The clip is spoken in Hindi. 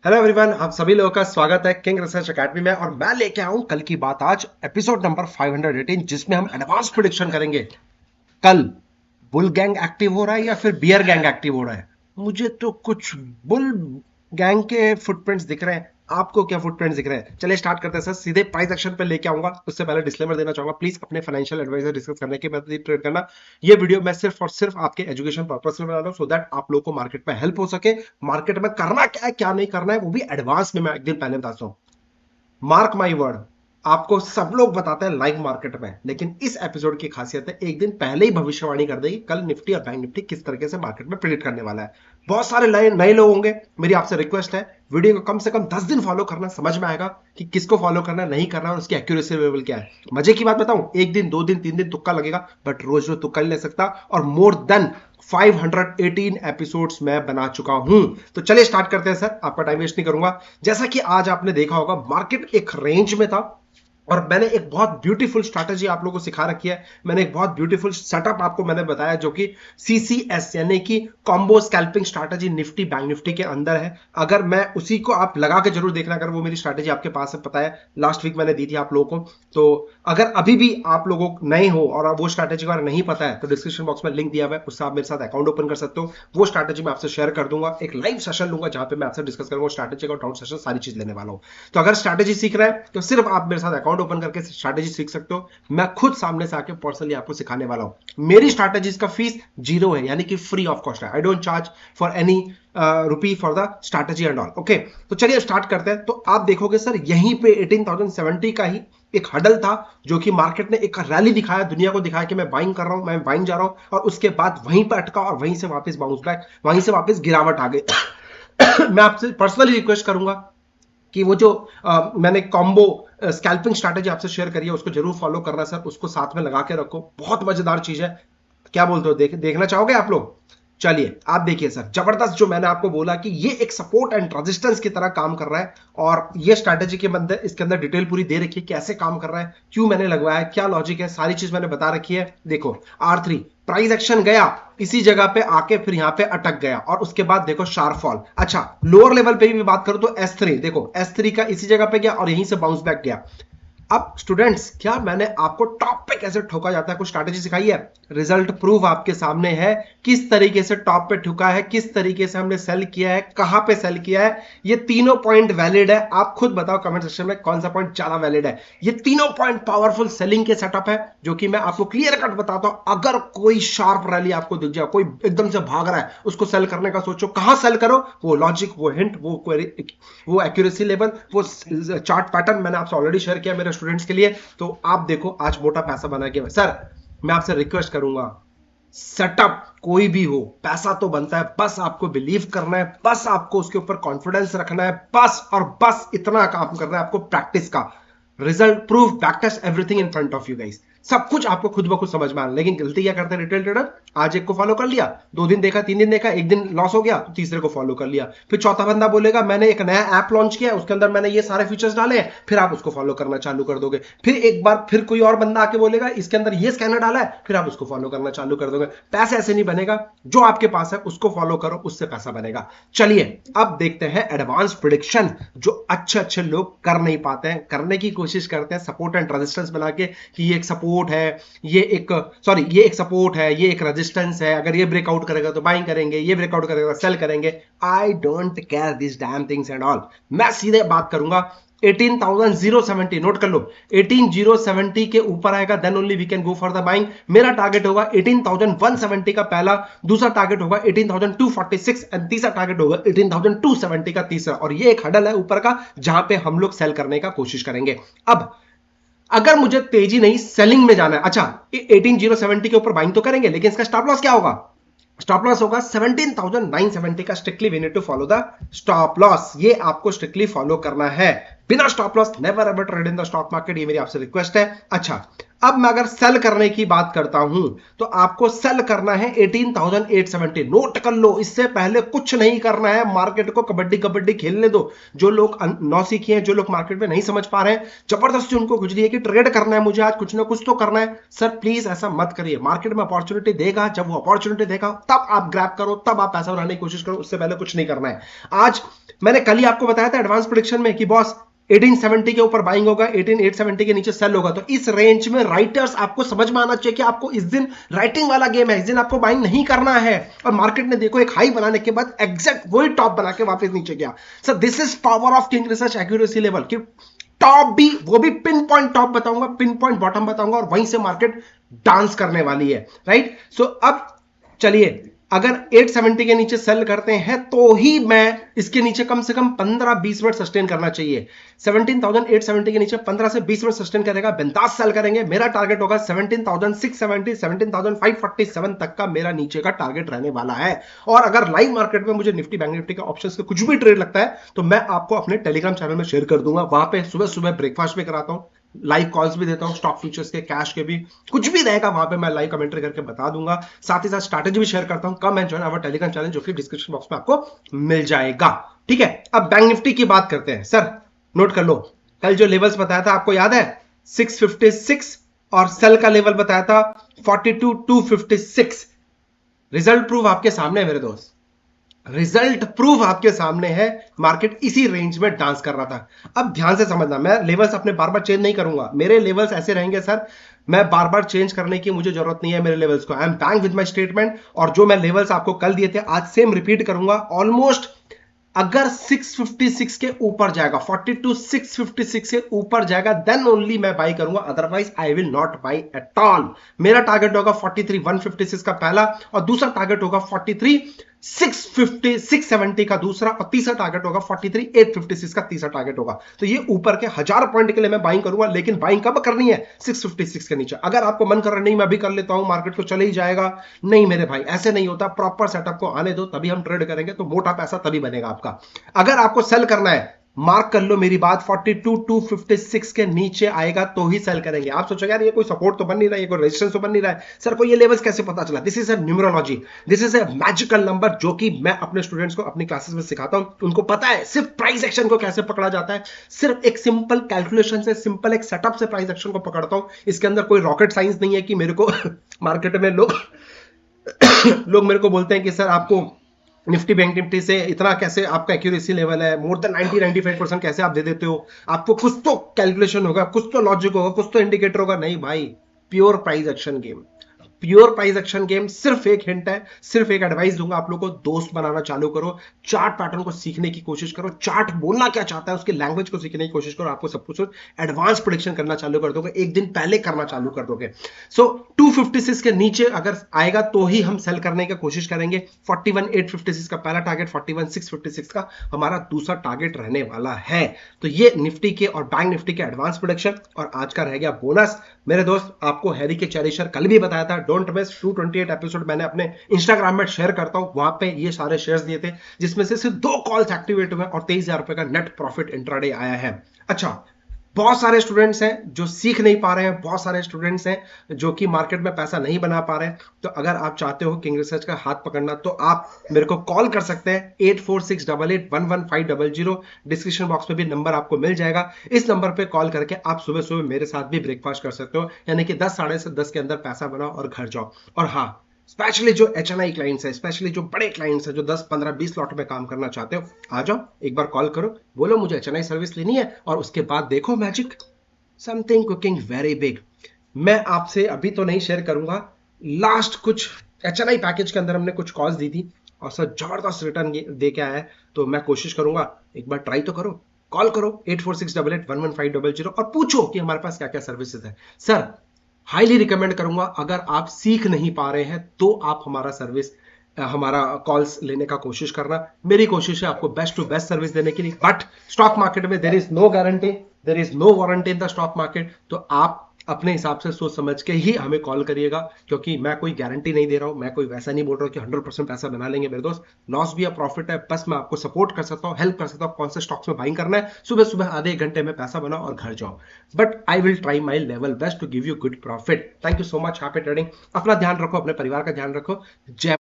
हेलो एवरीवन, आप सभी लोगों का स्वागत है किंग रिसर्च एकेडमी में। और मैं लेके आया हूं कल की बात आज एपिसोड नंबर 518, जिसमें हम एडवांस प्रिडिक्शन करेंगे। कल बुल गैंग एक्टिव हो रहा है या फिर बियर गैंग एक्टिव हो रहा है। मुझे तो कुछ बुल गैंग के फुटप्रिंट्स दिख रहे हैं। आपको क्या फुटप्रिंट्स दिख रहे हैं? चलिए स्टार्ट करते हैं सर। सीधे प्राइस एक्शन पे लेके आऊंगा। उससे पहले डिस्क्लेमर देना चाहूंगा, प्लीज अपने फाइनेंशियल एडवाइजर डिस्कस करने के बाद ट्रेड करना। ये वीडियो मैं सिर्फ और सिर्फ आपके एजुकेशन पर्पस में बना रहा हूं, सो दैट आप लोगों को मार्केट में हेल्प हो सके। मार्केट में करना क्या है, क्या नहीं करना है, वो भी एडवांस में मैं एक दिन पहले बताता हूं। मार्क माई वर्ड, आपको सब लोग बताते हैं लाइव मार्केट में, लेकिन इस एपिसोड की खासियत है एक दिन पहले ही भविष्यवाणी कर देगी कल निफ्टी और बैंक निफ्टी किस तरीके से मार्केट में प्रेडिक्ट करने वाला है। बहुत सारे नए लोग होंगे। मेरी आपसे रिक्वेस्ट है, वीडियो को कम से कम 10 दिन फॉलो करना, समझ में आएगा कि किसको फॉलो करना है, नहीं करना है और उसकी एक्यूरेसी लेवल क्या है। मजे की बात बताऊं, एक दिन 2 दिन 3 दिन तुक्का लगेगा, बट रोज रोज तुक्का नहीं ले सकता। और मोर देन 518 एपिसोड्स मैं बना चुका हूं। तो चलिए स्टार्ट करते हैं सर, आपका टाइम वेस्ट नहीं करूंगा। जैसा कि आज आपने देखा होगा, मार्केट एक रेंज में था और मैंने एक बहुत ब्यूटीफुल स्ट्रैटेजी आप लोगों को सिखा रखी है। मैंने एक बहुत ब्यूटीफुल सेटअप आपको मैंने बताया, जो कि सीसीएस यानी कि combo scalping strategy Nifty bank Nifty के अंदर है। अगर मैं उसी को आप लगा के जरूर देखना, अगर वो मेरी स्ट्रैटेजी आपके पास है, पता है लास्ट वीक मैंने दी थी आप लोगों को। तो अगर अभी भी आप लोगों को नए हो और वो स्ट्रैटेजी का नहीं पता है, तो डिस्क्रिप्शन बॉक्स में लिंक दिया हुआ है, उससे आप मेरे साथ अकाउंट ओपन कर सकते हो। वो स्ट्रैटेजी मैं आपसे शेयर कर दूंगा, एक लाइव सेशन लूंगा जहां पे मैं आपसे डिस्कस करूंगा स्ट्रैटेजी का डाउन सेशन, सारी चीज लेने वाला हूं। तो अगर स्ट्रैटेजी सीख रहे हैं तो सिर्फ आप मेरे साथ अकाउंट ओपन करके स्ट्रैटेजी सीख सकते हो। मैं खुद सामने से आके पर्सनली आपको सिखाने वाला हूं। मेरी स्ट्रैटेजीज का फीस 0 है, यानी कि फ्री ऑफ कॉस्ट है। I don't charge for any rupee for the strategy and all. Okay, तो चलिए स्टार्ट करते हैं। तो आप देखोगे सर, यहीं पे 18,070 का ही एक हडल था, जो कि मार्केट ने एक रैली दिखाया, दुनिया को दिखाया कि मैं बाइंग कर रहा हूं, मैं बाइंग जा रहा हूं, और उसके बाद वहीं पर अटका और वहीं से वापस बाउंस बैक, वहीं से वापस गिरावट आ गई। मैं आपसे पर्सनली रिक्वेस्ट करूंगा कि वो जो मैंने कॉम्बो स्कैल्पिंग स्ट्रैटेजी आपसे शेयर करी है, उसको जरूर फॉलो करना सर, उसको साथ में लगा के रखो। बहुत मजेदार चीज है। क्या बोलते हो, देखना चाहोगे आप लोग? चलिए आप देखिए सर, जबरदस्त जो मैंने आपको बोला कि ये एक सपोर्ट एंड रेजिस्टेंस की तरह काम कर रहा है। और ये स्ट्रैटेजी के अंदर, इसके अंदर डिटेल पूरी दे रखी है, कैसे काम कर रहा है, क्यों मैंने लगवाया है, क्या लॉजिक है, सारी चीज मैंने बता रखी है। देखो, R3 प्राइस एक्शन गया, इसी जगह पे आके फिर यहां पे अटक गया, और उसके बाद देखो शार्प फॉल। अच्छा, लोअर लेवल पे भी बात करूं तो S3 देखो, S3 का इसी जगह पे गया और यहीं से बाउंस बैक गया। अब स्टूडेंट्स, क्या मैंने आपको टॉप पे कैसे ठोका जाता है कुछ स्ट्रैटेजी सिखाई है? रिजल्ट प्रूफ आपके सामने है, किस तरीके से टॉप पे ठुका है, किस तरीके से हमने सेल किया है, कहां पे सेल किया है। ये तीनों पॉइंट वैलिड है। आप खुद बताओ कमेंट सेक्शन में कौन सा पॉइंट ज्यादा वैलिड है। ये तीनों पॉइंट पावरफुल सेलिंग के सेटअप है, जो कि मैं आपको क्लियर कट बताता हूं। अगर कोई शार्प रैली आपको दिख जाए, कोई एकदम से भाग रहा है, उसको सेल करने का सोचो, कहां सेल करो, वो लॉजिक, वो हिंट, वो एक्यूरेसी लेवल, वो चार्ट पैटर्न मैंने आपसे ऑलरेडी शेयर किया मेरे स्टूडेंट्स के लिए। तो आप देखो आज मोटा पैसा बना के। सर मैं आपसे रिक्वेस्ट करूंगा, सेटअप कोई भी हो, पैसा तो बनता है, बस आपको बिलीव करना है, बस आपको उसके ऊपर कॉन्फिडेंस रखना है, बस और बस इतना काम करना है आपको प्रैक्टिस का। Result proof, back test, everything in front of you guys. सब कुछ आपको खुद ब खुद समझ में आना। लेकिन गलती क्या करते हैं रिटेल ट्रेडर? आज एक को फॉलो कर लिया, 2 दिन देखा, 3 दिन देखा, एक दिन लॉस हो गया तो तीसरे को फॉलो कर लिया। फिर चौथा बंदा बोलेगा मैंने एक नया ऐप लॉन्च किया, उसके अंदर मैंने ये सारे फीचर्स डाले हैं, फिर आप उसको फॉलो करना चालू कर दोगे। फिर एक बार फिर कोई और बंदा आके बोलेगा इसके अंदर ये स्कैनर डाला है, फिर आप उसको फॉलो करना चालू कर दोगे। पैसे ऐसे नहीं बनेगा। जो आपके पास है उसको फॉलो करो, उससे पैसा बनेगा। चलिए अब देखते हैं एडवांस प्रिडिक्शन, जो अच्छे अच्छे लोग कर नहीं पाते हैं, करने की कोशिश करते हैं सपोर्ट एंड रेजिस्टेंस बना के, कि ये एक सपोर्ट है, ये एक सपोर्ट है, ये एक रेजिस्टेंस है, अगर ये ब्रेकआउट करेगा तो बाइंग करेंगे, ये ब्रेकआउट करेगा सेल करेंगे। I don't care this dam things and all. मैं सीधे बात करूंगा, 18,070 नोट कर लो, 18,070 के ऊपर आएगा then only we can go for the buying. मेरा टारगेट होगा 18,170 का पहला, दूसरा टारगेट होगा 18,246 एंड तीसरा टारगेट होगा 18,270 का तीसरा। और ये एक हडल है ऊपर का, जहां पे हम लोग सेल करने का कोशिश करेंगे। अब अगर मुझे तेजी नहीं, सेलिंग में जाना है, अच्छा 18,070 के ऊपर बाइंग तो करेंगे, लेकिन इसका स्टॉप लॉस क्या होगा? स्टॉप लॉस होगा 17,970 का। Strictly we need to follow the stop loss. ये आपको स्ट्रिक्टली फॉलो करना है। बिना stop loss never ever trade in the stock market, ये मेरी आपसे रिक्वेस्ट है। अच्छा, अब मैं अगर सेल करने की बात करता हूं तो आपको सेल करना है 18,870। नोट कर लो, इससे पहले कुछ नहीं करना है। मार्केट को कबड्डी कबड्डी खेलने दो। जो लोग नौसीखिए हैं, जो लोग मार्केट में नहीं समझ पा रहे हैं, जबरदस्ती उनको कुछ है कि ट्रेड करना है, मुझे आज कुछ ना कुछ तो करना है। सर प्लीज ऐसा मत करिए। मार्केट में अपॉर्चुनिटी देगा, जब वो अपॉर्चुनिटी देगा तब आप ग्रैब करो, तब आप पैसा बनाने की कोशिश करो, उससे पहले कुछ नहीं करना है। आज मैंने कल ही आपको बताया था एडवांस प्रेडिक्शन में कि बॉस 1870 के ऊपर बाइंग होगा, 18870 के नीचे सेल होगा। तो इस रेंज में राइटर्स आपको समझ में आना चाहिए कि आपको इस दिन राइटिंग वाला गेम है, इस दिन आपको बाइंग नहीं करना है। और मार्केट ने देखो एक हाई बनाने के बाद एग्जैक्ट वही टॉप बना के वापस नीचे गया। Sir this is power of king research accuracy level कि टॉप भी, वो भी पिन पॉइंट टॉप बताऊंगा, पिन पॉइंट बॉटम बताऊंगा, और वहीं से मार्केट डांस करने वाली है। राइट, सो अब चलिए, अगर 870 के नीचे सेल करते हैं तो ही मैं इसके नीचे कम से कम 15-20 मिनट सस्टेन करना चाहिए। 17,870 के नीचे 15 से 20 मिनट सस्टेन करेगा, बिंदास सेल करेंगे। मेरा टारगेट होगा 17,670, 17,547 तक का मेरा नीचे का टारगेट रहने वाला है। और अगर लाइव मार्केट में मुझे निफ्टी बैंक निफ्टी का ऑप्शंस का कुछ भी ट्रेड लगता है तो मैं आपको अपने टेलीग्राम चैनल में शेयर कर दूंगा। वहां पे सुबह सुबह ब्रेकफास्ट भी कराता हूं, लाइव कॉल्स भी देता हूं, स्टॉक फ्यूचर्स के, कैश के भी, कुछ भी रहेगा वहां पे मैं लाइव कमेंट्री करके बता दूंगा। साथ ही साथ स्ट्रैटेजी भी शेयर करता हूं। Come and join our Telegram channel, जो कि डिस्क्रिप्शन बॉक्स में आपको मिल जाएगा। ठीक है, अब बैंक निफ्टी की बात करते हैं। सर नोट कर लो, कल जो लेवल्स बताया था आपको याद है, 656, और सेल का लेवल बताया था 42,256। रिजल्ट प्रूफ आपके सामने है मेरे दोस्त, रिजल्ट प्रूफ आपके सामने है। मार्केट इसी रेंज में डांस कर रहा था। अब ध्यान से समझना, मैं लेवल्स अपने बार बार चेंज नहीं करूंगा, मेरे लेवल्स ऐसे रहेंगे सर। मैं बार बार चेंज करने की मुझे जरूरत नहीं है मेरे लेवल्स को। I am bank with my statement, और जो मैं लेवल्स आपको कल दिए थे आज सेम रिपीट करूंगा। ऑलमोस्ट अगर 656 के ऊपर जाएगा, 42,656 के ऊपर जाएगा, देन ओनली मैं बाई करूंगा, otherwise I will not by at all. मेरा टारगेट होगा 43,156 का पहला, और दूसरा टारगेट होगा 43,670 का दूसरा, और तीसरा टारगेट होगा 43,856 का तीसरा टारगेट होगा। तो ये ऊपर के 1000 पॉइंट के लिए मैं बाइंग करूंगा, लेकिन बाइंग कब करनी है? 656 के नीचे। अगर आपको मन कर रहा है नहीं मैं भी कर लेता हूं, मार्केट तो चले ही जाएगा, नहीं मेरे भाई ऐसे नहीं होता। प्रॉपर सेटअप को आने दो, तभी हम ट्रेड करेंगे, तो मोटा पैसा तभी बनेगा आपका। अगर आपको सेल करना है, मार्क कर लो मेरी बात, 42,256 के नीचे आएगा तो ही सेल करेंगे। आप सोचोगे यार ये कोई सपोर्ट तो बन नहीं रहा है, ये कोई रेजिस्टेंस तो बन नहीं रहा है, सर को ये लेवल्स कैसे पता चला? This is a numerology, this is a magical number, जो कि मैं अपने स्टूडेंट्स को अपनी क्लासेस में सिखाता हूं। उनको पता है सिर्फ प्राइस एक्शन को कैसे पकड़ा जाता है, सिर्फ एक सिंपल कैलकुलेशन से, सिंपल एक सेटअप से प्राइस एक्शन को पकड़ता हूं। इसके अंदर कोई रॉकेट साइंस नहीं है कि मेरे को मार्केट में लोग मेरे को बोलते हैं कि सर आपको निफ्टी बैंक निफ्टी से इतना कैसे आपका एक्यूरेसी लेवल है, मोर देन 90-95% कैसे आप दे देते हो? आपको कुछ तो कैलकुलेशन होगा, कुछ तो लॉजिक होगा, कुछ तो इंडिकेटर होगा। नहीं भाई, pure price action game, pure price action game. सिर्फ एक हिंट है, सिर्फ एक एडवाइस दूंगा आप लोगों को, दोस्त बनाना चालू करो, चार्ट पैटर्न को सीखने की कोशिश करो, चार्ट बोलना क्या चाहता है उसकी लैंग्वेज को सीखने की कोशिश करो, आपको सब कुछ एडवांस प्रेडिक्शन करना चालू कर दोगे, एक दिन पहले करना चालू कर दोगे। सो 256 के नीचे अगर आएगा तो ही हम सेल करने की कोशिश करेंगे। 41,856 का पहला टारगेट, 41,656 का हमारा दूसरा टारगेट रहने वाला है। तो ये निफ्टी के और बैंक निफ्टी के एडवांस प्रेडिक्शन, और आज का रह गया बोनस। मेरे दोस्त आपको हैरी के चेरिशर कल भी बताया था, डोंट मिस 228 एपिसोड मैंने अपने इंस्टाग्राम में शेयर करता हूं, वहां पे ये सारे शेयर्स दिए थे, जिसमें से सिर्फ 2 कॉल्स एक्टिवेट हुए और 23,000 रुपए का नेट प्रॉफिट इंट्राडे आया है। अच्छा, बहुत सारे स्टूडेंट्स हैं जो सीख नहीं पा रहे हैं, बहुत सारे स्टूडेंट्स हैं जो कि मार्केट में पैसा नहीं बना पा रहे हैं। तो अगर आप चाहते हो किंग रिसर्च का हाथ पकड़ना, तो आप मेरे को कॉल कर सकते हैं 8468811500। डिस्क्रिप्शन बॉक्स में भी नंबर आपको मिल जाएगा। इस नंबर पे कॉल करके आप सुबह सुबह मेरे साथ भी ब्रेकफास्ट कर सकते हो, यानी कि 10 साढ़े 10 के अंदर पैसा बनाओ और घर जाओ। और हाँ, स्पेशली जो HNI क्लाइंट्स है, स्पेशली जो बड़े क्लाइंट्स है, जो 10 15 20 लॉट में काम करना चाहते हो, आ जाओ, एक बार कॉल करो, बोलो मुझे HNI सर्विस लेनी है, और उसके बाद देखो magic, something cooking very big. मैं आपसे अभी तो नहीं शेयर करूंगा, लास्ट कुछ HNI पैकेज के अंदर हमने कुछ कॉल्स दी थी और सर जबरदस्त रिटर्न दे के आया है। तो मैं कोशिश करूंगा, एक बार ट्राई तो करो, कॉल करो 8468811500 और पूछो कि हमारे पास क्या क्या सर्विसेज है। सर हाईली रिकमेंड करूंगा, अगर आप सीख नहीं पा रहे हैं तो आप हमारा कॉल्स लेने का कोशिश करना। मेरी कोशिश है आपको बेस्ट टू बेस्ट सर्विस देने के लिए, बट स्टॉक मार्केट में there is no guarantee, there is no warranty in the stock market. तो आप अपने हिसाब से सोच समझ के ही हमें कॉल करिएगा, क्योंकि मैं कोई गारंटी नहीं दे रहा हूं, मैं कोई वैसा नहीं बोल रहा हूं कि 100% पैसा बना लेंगे मेरे दोस्त। लॉस भी या प्रॉफिट है, बस मैं आपको सपोर्ट कर सकता हूं, हेल्प कर सकता हूं कौन से स्टॉक्स में बाइंग करना है। सुबह सुबह आधे 1 घंटे में पैसा बनाओ और घर जाओ, but I will try my level best to give you good profit. Thank you so much, happy trading. अपना ध्यान रखो, अपने परिवार का ध्यान रखो। जय